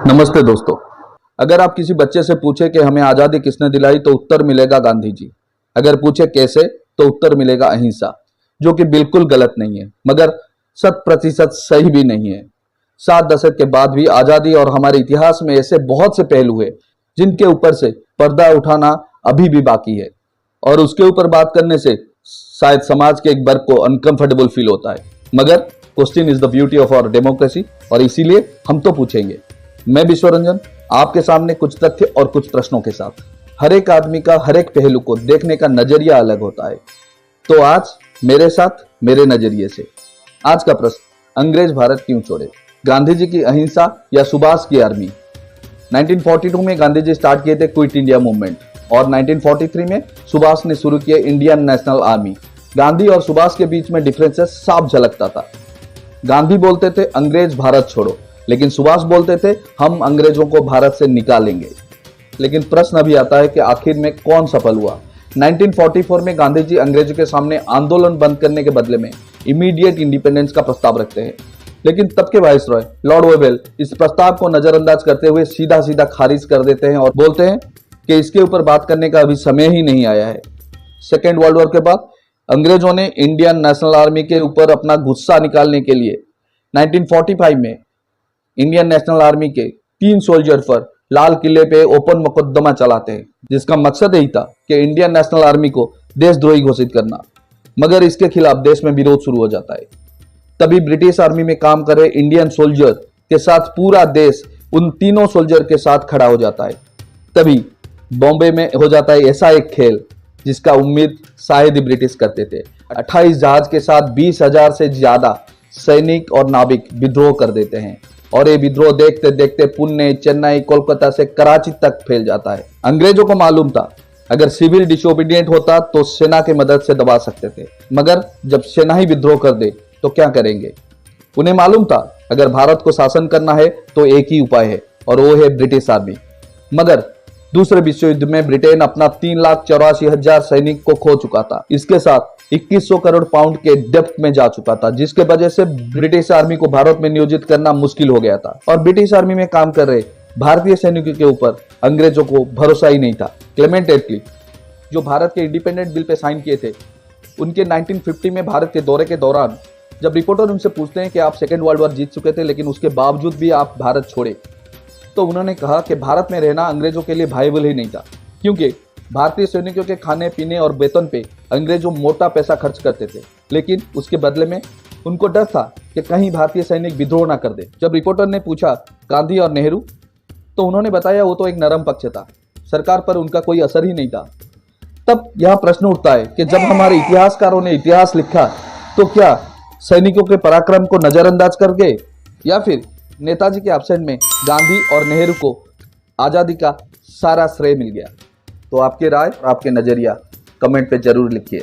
नमस्ते दोस्तों। अगर आप किसी बच्चे से पूछे कि हमें आज़ादी किसने दिलाई तो उत्तर मिलेगा गांधी जी। अगर पूछे कैसे तो उत्तर मिलेगा अहिंसा, जो कि बिल्कुल गलत नहीं है मगर 100% सही भी नहीं है। 7 दशक के बाद भी आज़ादी और हमारे इतिहास में ऐसे बहुत से पहलू है जिनके ऊपर से पर्दा उठाना अभी भी बाकी है और उसके ऊपर बात करने से शायद समाज के एक वर्ग को अनकंफर्टेबल फील होता है। मगर question is the beauty of our democracy और इसीलिए हम तो पूछेंगे। मैं विश्वरंजन आपके सामने कुछ तथ्य और कुछ प्रश्नों के साथ। हर एक आदमी का हर एक पहलू को देखने का नजरिया अलग होता है, तो आज मेरे साथ मेरे नजरिए से। आज का प्रश्न, अंग्रेज भारत क्यों छोड़े? गांधी जी की अहिंसा या सुभाष की आर्मी? 1942 में गांधी जी स्टार्ट किए थे क्विट इंडिया मूवमेंट और 1943 में सुभाष ने शुरू किए इंडियन नेशनल आर्मी। गांधी और सुभाष के बीच में डिफरेंसेस साफ झलकता था। गांधी बोलते थे अंग्रेज भारत छोड़ो, लेकिन सुभाष बोलते थे हम अंग्रेजों को भारत से निकालेंगे। लेकिन प्रश्न अभी आता है कि आखिर में कौन सफल हुआ? 1944 में गांधी जी अंग्रेजों के सामने आंदोलन बंद करने के बदले में इमीडिएट इंडिपेंडेंस का प्रस्ताव रखते हैं, लेकिन तब के वाइसरॉय लॉर्ड वेवेल इस प्रस्ताव को नजरअंदाज करते हुए सीधा सीधा खारिज कर देते हैं और बोलते हैं कि इसके ऊपर बात करने का अभी समय ही नहीं आया है। सेकेंड वर्ल्ड वॉर के बाद अंग्रेजों ने इंडियन नेशनल आर्मी के ऊपर अपना गुस्सा निकालने के लिए 1945 में इंडियन नेशनल आर्मी के 3 सोल्जर पर लाल किले पे ओपन मुकदमा चलाते हैं, जिसका मकसद यही था कि इंडियन नेशनल आर्मी को देशद्रोही घोषित करना। मगर इसके खिलाफ देश में विरोध शुरू हो जाता है। तभी ब्रिटिश आर्मी में काम करे इंडियन सोल्जर के साथ पूरा देश उन तीनों सोल्जर के साथ खड़ा हो जाता है। तभी बॉम्बे में हो जाता है ऐसा एक खेल जिसका उम्मीद शायद ही ब्रिटिश करते थे। 28 जहाज के साथ 20,000 से ज्यादा सैनिक और नाविक विद्रोह कर देते हैं और ये विद्रोह देखते देखते पुणे, चेन्नई, कोलकाता से कराची तक फैल जाता है। अंग्रेजों को मालूम था अगर सिविल डिसोबीडिएंट होता तो सेना की मदद से दबा सकते थे, मगर जब सेना ही विद्रोह कर दे तो क्या करेंगे? उन्हें मालूम था अगर भारत को शासन करना है तो एक ही उपाय है और वो है ब्रिटिश आर्मी। मगर दूसरे विश्व युद्ध में ब्रिटेन अपना 3,84,000 सैनिक को खो चुका था। इसके साथ 2100 करोड़ पाउंड के डेप्थ में जा चुका था, जिसके वजह से ब्रिटिश आर्मी को भारत में नियोजित करना मुश्किल हो गया था और ब्रिटिश आर्मी में काम कर रहे भारतीय सैनिकों के ऊपर अंग्रेजों को भरोसा ही नहीं था। क्लेमेंट एटली जो भारत के इंडिपेंडेंट बिल पे साइन किए थे, उनके 1950 में भारत के दौरे के दौरान जब रिपोर्टर उनसे पूछते हैं कि आप सेकेंड वर्ल्ड वॉर जीत चुके थे लेकिन उसके बावजूद भी आप भारत छोड़े, तो उन्होंने कहा कि भारत में रहना अंग्रेजों के लिए वायबल ही नहीं था, क्योंकि भारतीय सैनिकों के खाने पीने और वेतन पे अंग्रेजों मोटा पैसा खर्च करते थे, लेकिन उसके बदले में उनको डर था कि कहीं भारतीय सैनिक विद्रोह ना कर दे। जब रिपोर्टर ने पूछा गांधी और नेहरू, तो उन्होंने बताया वो तो एक नरम पक्ष था, सरकार पर उनका कोई असर ही नहीं था। तब यह प्रश्न उठता है कि जब हमारे इतिहासकारों ने इतिहास लिखा तो क्या सैनिकों के पराक्रम को नजरअंदाज कर गए या फिर नेताजी के एब्सेंट में गांधी और नेहरू को आज़ादी का सारा श्रेय मिल गया? तो आपकी राय और आपके नजरिया कमेंट पे जरूर लिखिए।